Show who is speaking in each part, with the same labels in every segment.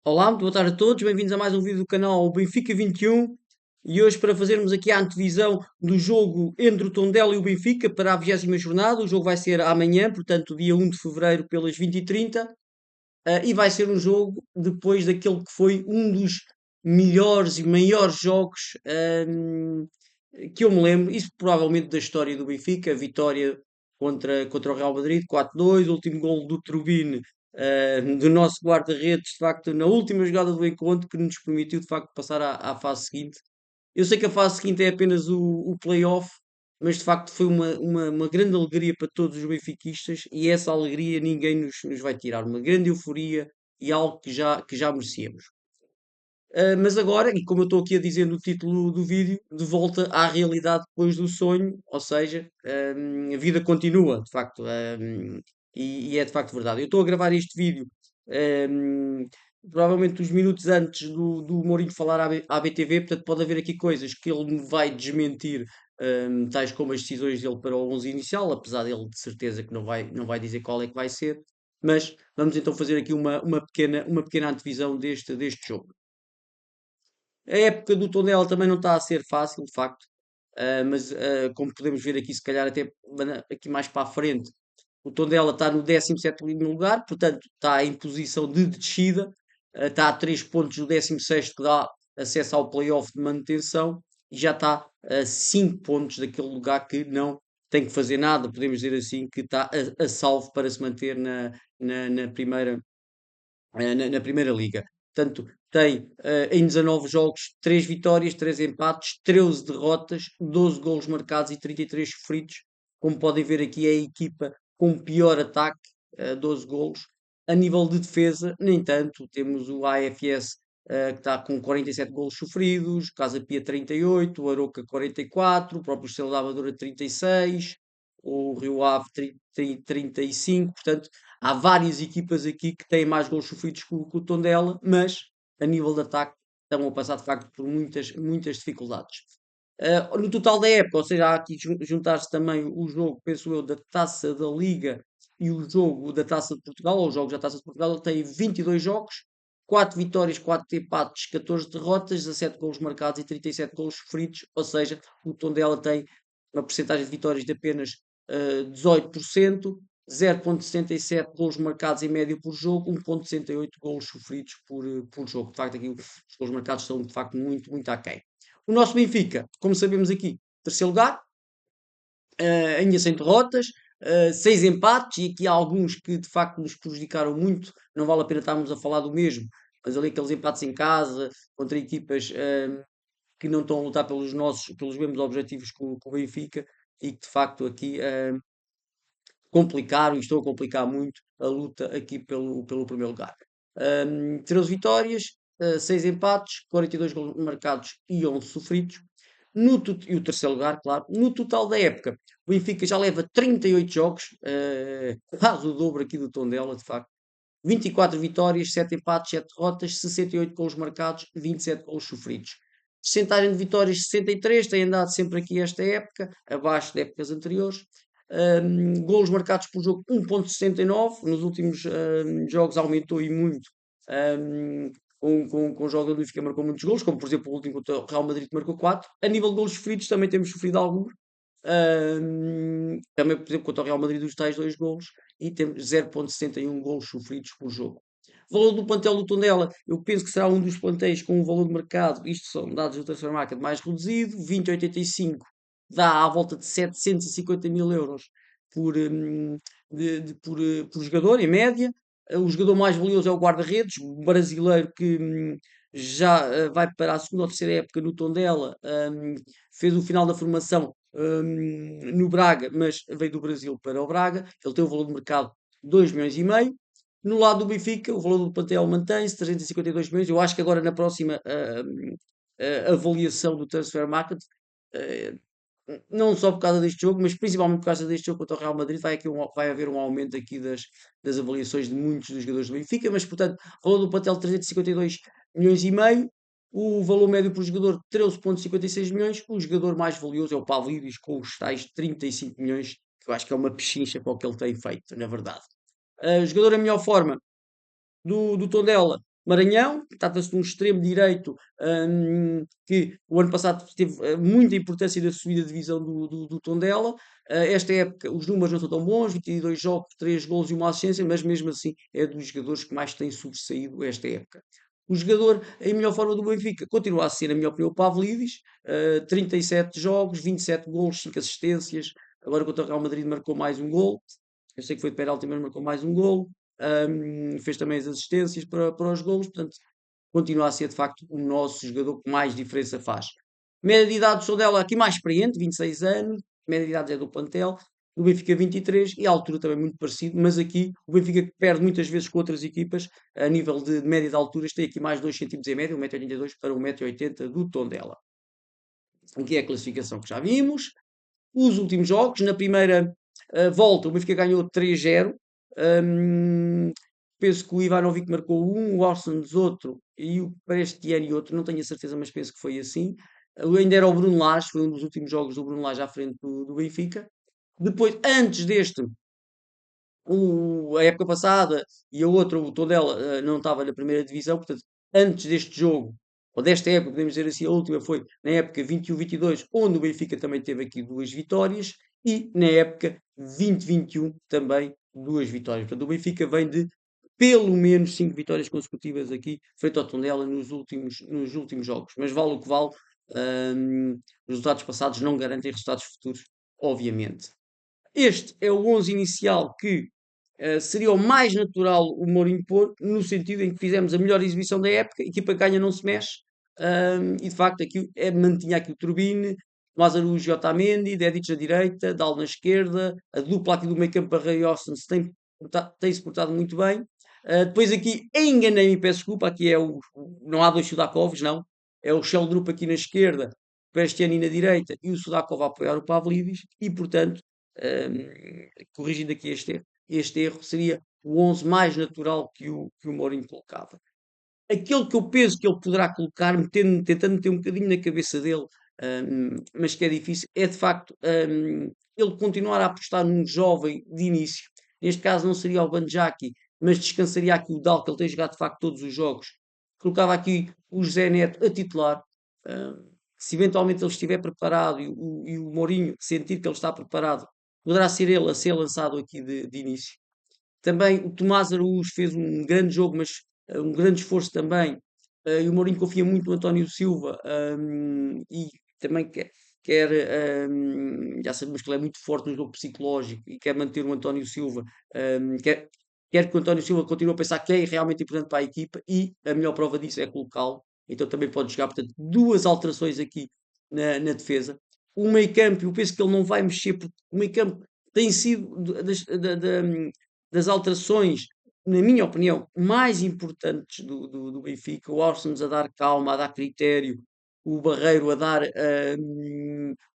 Speaker 1: Olá, muito boa tarde a todos, bem-vindos a mais um vídeo do canal Benfica 21 e hoje para fazermos aqui a antevisão do jogo entre o Tondela e o Benfica para a 20ª jornada. O jogo vai ser amanhã, portanto dia 1 de Fevereiro pelas 20h30, e vai ser um jogo depois daquele que foi um dos melhores e maiores jogos que eu me lembro, isso provavelmente da história do Benfica, a vitória contra o Real Madrid, 4-2, o último gol do Trubin, do nosso guarda-redes, de facto, na última jogada do encontro, que nos permitiu, de facto, passar à fase seguinte. Eu sei que a fase seguinte é apenas o play-off, mas de facto foi uma grande alegria para todos os benfiquistas e essa alegria ninguém nos vai tirar. Uma grande euforia e algo que já merecíamos. Mas agora, e como eu estou aqui a dizer no título do vídeo, de volta à realidade depois do sonho, ou seja, a vida continua, de facto, e é de facto verdade. Eu estou a gravar este vídeo, hum, provavelmente uns minutos antes do Mourinho falar à BTV, portanto pode haver aqui coisas que ele me vai desmentir, tais como as decisões dele para o 11 inicial, apesar dele de certeza que não vai dizer qual é que vai ser, mas vamos então fazer aqui uma pequena antevisão deste jogo. A época do Tondela também não está a ser fácil, de facto, mas como podemos ver aqui, se calhar até aqui mais para a frente, o Tondela está no 17º lugar, portanto está em posição de descida, está a 3 pontos do 16º que dá acesso ao play-off de manutenção e já está a 5 pontos daquele lugar que não tem que fazer nada, podemos dizer assim, que está a salvo para se manter na primeira na Primeira Liga. Portanto, tem em 19 jogos 3 vitórias, 3 empates, 13 derrotas, 12 golos marcados e 33 sofridos. Como podem ver aqui, é a equipa com pior ataque, 12 golos. A nível de defesa, nem tanto, temos o AFS que está com 47 golos sofridos, Casa Pia 38, o Aroca 44, o próprio Estrela da Amadora 36, o Rio Ave 35, portanto, há várias equipas aqui que têm mais gols sofridos que o Tondela, mas a nível de ataque estão a passar de facto por muitas dificuldades. No total da época, ou seja, há aqui juntar-se também o jogo, penso eu, da Taça da Liga e o jogo da Taça de Portugal, ou os jogos da Taça de Portugal, ele tem 22 jogos, 4 vitórias, 4 empates, 14 derrotas, 17 gols marcados e 37 gols sofridos, ou seja, o Tondela tem uma porcentagem de vitórias de apenas 18%, 0,67 golos marcados em média por jogo, 1,68 golos sofridos por jogo. De facto, aqui os golos marcados são de facto muito aquém. O nosso Benfica, como sabemos aqui, terceiro lugar, ainda sem derrotas, 6 empates, e aqui há alguns que de facto nos prejudicaram muito, não vale a pena estarmos a falar do mesmo, mas ali aqueles empates em casa, contra equipas que não estão a lutar pelos mesmos objetivos que o Benfica, e que de facto aqui complicaram e estão a complicar muito a luta aqui pelo primeiro lugar. 13 vitórias, 6 empates, 42 gols marcados e 11 sofridos. E o terceiro lugar, claro. No total da época, o Benfica já leva 38 jogos, quase o dobro aqui do Tondela, de facto. 24 vitórias, 7 empates, 7 derrotas, 68 gols marcados, 27 gols sofridos. Percentagem de vitórias 63, tem andado sempre aqui esta época, abaixo de épocas anteriores. Golos marcados por jogo 1,69, nos últimos jogos aumentou e muito. Um, com o jogo do Benfica marcou muitos golos, como por exemplo o último contra o Real Madrid que marcou 4. A nível de golos sofridos também temos sofrido alguns. Também, por exemplo, contra o Real Madrid os tais 2 golos e temos 0,61 golos sofridos por jogo. O valor do plantel do Tondela, eu penso que será um dos plantéis com um valor de mercado, isto são dados do Transfer Market, mais reduzido, 20,85 dá à volta de 750 mil euros por, por jogador, em média. O jogador mais valioso é o guarda-redes, brasileiro que já vai para a segunda ou terceira época no Tondela, fez o final da formação no Braga, mas veio do Brasil para o Braga. Ele tem um valor de mercado de 2 milhões e meio. No lado do Benfica, o valor do plantel mantém-se, 352 milhões. Eu acho que agora na próxima avaliação do Transfer Market, uh, não só por causa deste jogo, mas principalmente por causa deste jogo contra o Real Madrid, vai haver um aumento aqui das avaliações de muitos dos jogadores do Benfica, mas portanto, o valor do plantel 352 milhões e meio, o valor médio por jogador 13,56 milhões, o jogador mais valioso é o Pavlidis com os tais 35 milhões, que eu acho que é uma pechincha para o que ele tem feito, na verdade. Jogador em melhor forma do Tondela, Maranhão, trata-se de um extremo direito que o ano passado teve muita importância na subida de divisão do Tondela. Esta época os números não são tão bons, 22 jogos, 3 golos e uma assistência, mas mesmo assim é dos jogadores que mais tem sobressaído esta época. O jogador em melhor forma do Benfica continua a ser, na minha opinião, o Pavlidis. 37 jogos, 27 golos, 5 assistências. Agora contra o Real Madrid marcou mais um gol. Eu sei que foi de penalti, mas marcou mais um gol. Fez também as assistências para os golos. Portanto, continua a ser de facto o nosso jogador que mais diferença faz. Média de idade sou dela aqui mais experiente, 26 anos. Média de idade é do plantel. O Benfica 23 e a altura também muito parecido, mas aqui o Benfica que perde muitas vezes com outras equipas, a nível de média de alturas, tem aqui mais 2 cm em média, 1,82 m para 1,80 m do Tondela. Aqui é a classificação que já vimos. Os últimos jogos, na primeira volta, o Benfica ganhou 3-0. Penso que o Ivanovic marcou um, o Orsens outro e o Prestiani outro, não tenho a certeza, mas penso que foi assim. Ainda era o Bruno Lage, foi um dos últimos jogos do Bruno Lage à frente do Benfica. Depois, antes deste, a época passada e a outra, o Tondela, não estava na primeira divisão, portanto, antes deste jogo, ou desta época, podemos dizer assim, a última foi na época 21-22, onde o Benfica também teve aqui duas vitórias, e na época 20-21 também duas vitórias. Portanto, o Benfica vem de pelo menos 5 vitórias consecutivas aqui, frente ao Tondela nos últimos jogos. Mas vale o que vale, os resultados passados não garantem resultados futuros, obviamente. Este é o 11 inicial que seria o mais natural o Mourinho pôr, no sentido em que fizemos a melhor exibição da época, a equipa ganha não se mexe, e de facto aqui mantinha aqui o Turbine, Mazaruz e Otamendi, Dedic na direita, Dal na esquerda, a dupla aqui do meio campo Barreiro e Austin tem-se portado muito bem. Depois aqui enganei-me, peço desculpa, aqui é não há dois Sudakovs, não, é o Sheldrup aqui na esquerda, o Cristiani na direita e o Sudakov a apoiar o Pavlidis, e portanto, corrigindo aqui este erro, seria o 11 mais natural que o Mourinho colocava. Aquele que eu penso que ele poderá colocar, tentando meter um bocadinho na cabeça dele, mas que é difícil, é de facto ele continuar a apostar num jovem de início. Neste caso não seria o Banjaki, mas descansaria aqui o Dal, que ele tem jogado de facto todos os jogos. Colocava aqui o José Neto a titular. Se eventualmente ele estiver preparado e o Mourinho sentir que ele está preparado, poderá ser ele a ser lançado aqui de início. Também o Tomás Araújo fez um grande jogo, mas um grande esforço também. E o Mourinho confia muito no António Silva, e também quer, já sabemos que ele é muito forte no jogo psicológico e quer manter o António Silva, quer que o António Silva continue a pensar que é realmente importante para a equipa, e a melhor prova disso é colocá-lo. Então também pode jogar, portanto, duas alterações aqui na defesa. O meio campo, eu penso que ele não vai mexer, porque o meio campo tem sido das alterações, na minha opinião, mais importantes do Benfica. O Orsens a dar calma, a dar critério, o Barreiro a dar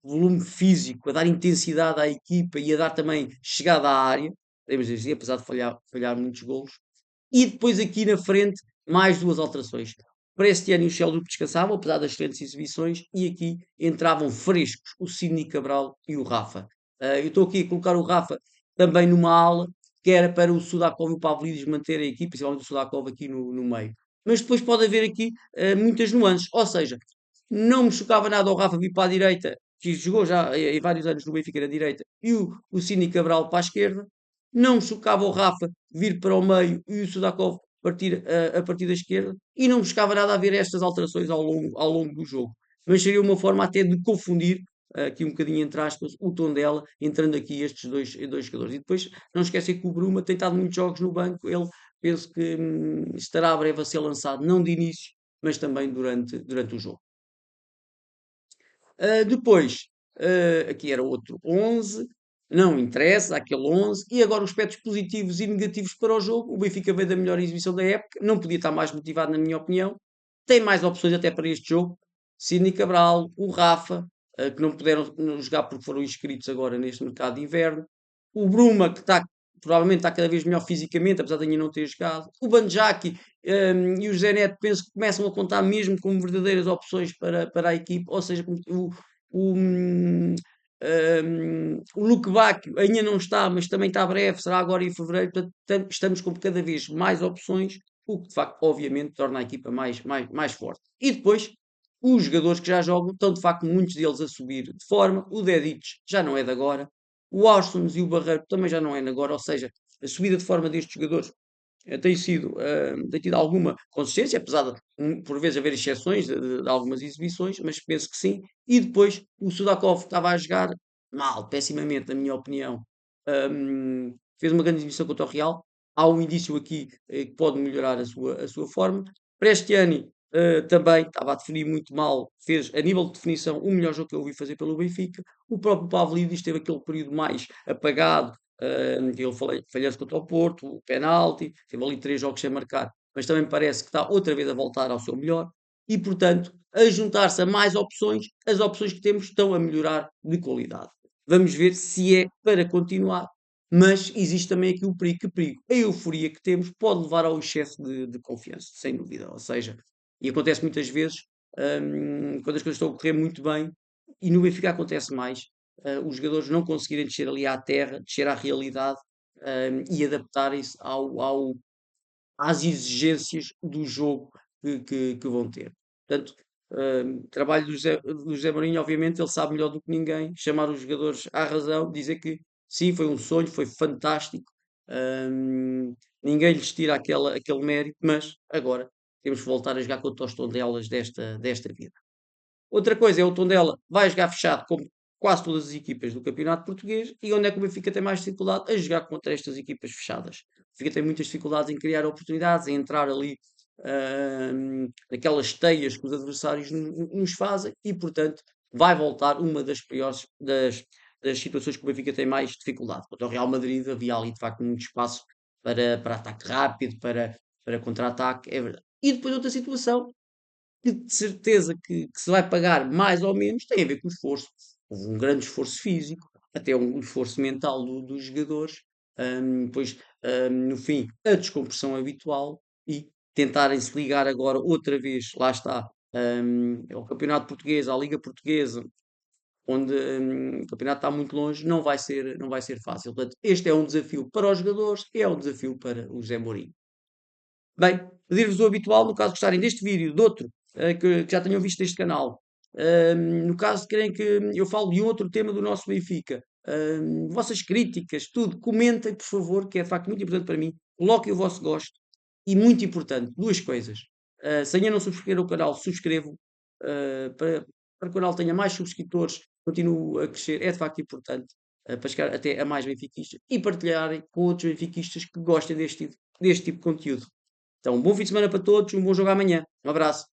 Speaker 1: volume físico, a dar intensidade à equipa e a dar também chegada à área, podemos dizer assim, apesar de falhar muitos golos. E depois aqui na frente, mais duas alterações. Para este ano o Sheldon descansavam, apesar das excelentes exibições, e aqui entravam frescos o Sidney Cabral e o Rafa. Eu estou aqui a colocar o Rafa também numa ala, que era para o Sudakov e o Pavlidis manter a equipe, principalmente o Sudakov aqui no meio. Mas depois pode haver aqui muitas nuances, ou seja, não me chocava nada ao Rafa vir para a direita, que jogou já em vários anos no Benfica na direita, e o Cine Cabral para a esquerda. Não me chocava o Rafa vir para o meio e o Sudakov a partir da esquerda. E não me chocava nada a ver estas alterações ao longo do jogo. Mas seria uma forma até de confundir, aqui um bocadinho entre aspas, o tom dela, entrando aqui estes dois jogadores. E depois, não esquecem que o Bruma tem estado muitos jogos no banco. Ele penso que estará breve a ser lançado, não de início, mas também durante o jogo. Depois, aqui era outro 11, não interessa, aquele 11. E agora os aspectos positivos e negativos para o jogo. O Benfica veio da melhor exibição da época, não podia estar mais motivado, na minha opinião. Tem mais opções até para este jogo. Sidney Cabral, o Rafa, que não puderam jogar porque foram inscritos agora neste mercado de inverno. O Bruma, que provavelmente está cada vez melhor fisicamente, apesar de ainda não ter jogado. O Banjaki e o José Neto penso que começam a contar mesmo como verdadeiras opções para a equipe, ou seja, o Luque Bacchio ainda não está, mas também está breve, será agora em fevereiro, portanto estamos com cada vez mais opções. o que de facto, obviamente, torna a equipa mais forte. E depois, os jogadores que já jogam estão de facto muitos deles a subir de forma. O Dedic já não é de agora, o Arsons e o Barreiro também já não é de agora, ou seja, a subida de forma destes jogadores tem tido alguma consistência, apesar de por vezes haver exceções de algumas exibições, mas penso que sim. E depois o Sudakov estava a jogar mal, pessimamente, na minha opinião. Fez uma grande exibição contra o Real. Há um indício aqui que pode melhorar a sua forma. Prestiani também estava a definir muito mal, fez a nível de definição o melhor jogo que eu ouvi fazer pelo Benfica. O próprio Pavlidis teve aquele período mais apagado, ele falhanço contra o Porto, o penalti, teve ali 3 jogos sem marcar, mas também parece que está outra vez a voltar ao seu melhor e, portanto, a juntar-se a mais opções, as opções que temos estão a melhorar de qualidade. Vamos ver se é para continuar, mas existe também aqui o perigo. Que perigo? A euforia que temos pode levar ao excesso de confiança, sem dúvida. Ou seja, e acontece muitas vezes, quando as coisas estão a correr muito bem, e no Benfica acontece mais, os jogadores não conseguirem descer ali à terra, descer à realidade, e adaptarem-se às exigências do jogo que vão ter. Portanto, trabalho do José Mourinho, obviamente, ele sabe melhor do que ninguém chamar os jogadores à razão, dizer que sim, foi um sonho, foi fantástico, hum, ninguém lhes tira aquele mérito, mas agora temos que voltar a jogar contra os Tondelas desta vida. Outra coisa é o Tondela vai jogar fechado como quase todas as equipas do campeonato português e onde é que o Benfica tem mais dificuldade? A jogar contra estas equipas fechadas. O Benfica tem muitas dificuldades em criar oportunidades, em entrar ali naquelas teias que os adversários nos fazem e, portanto, vai voltar uma das piores das situações que o Benfica tem mais dificuldade. Contra o Real Madrid havia ali de facto muito espaço para ataque rápido, para contra-ataque, é verdade. E depois outra situação que de certeza que se vai pagar mais ou menos tem a ver com o esforço. Houve um grande esforço físico, até um esforço mental dos jogadores, depois, no fim, a descompressão habitual e tentarem se ligar agora outra vez, lá está, ao Campeonato Português, à Liga Portuguesa, onde o campeonato está muito longe, não vai ser fácil. Portanto, este é um desafio para os jogadores e é um desafio para o Zé Mourinho. Bem, pedir-vos o habitual, no caso de gostarem deste vídeo, de outro, que já tenham visto neste canal. No caso de querem que eu fale de outro tema do nosso Benfica, vossas críticas, tudo, comentem, por favor, que é de facto muito importante para mim. Coloquem o vosso gosto. E muito importante, duas coisas. Se ainda não subscreveram o canal, subscrevam, para que o canal tenha mais subscritores, continue a crescer. É de facto importante, para chegar até a mais benfiquistas e partilharem com outros benfiquistas que gostem deste tipo de conteúdo. Então, um bom fim de semana para todos, um bom jogo amanhã. Um abraço.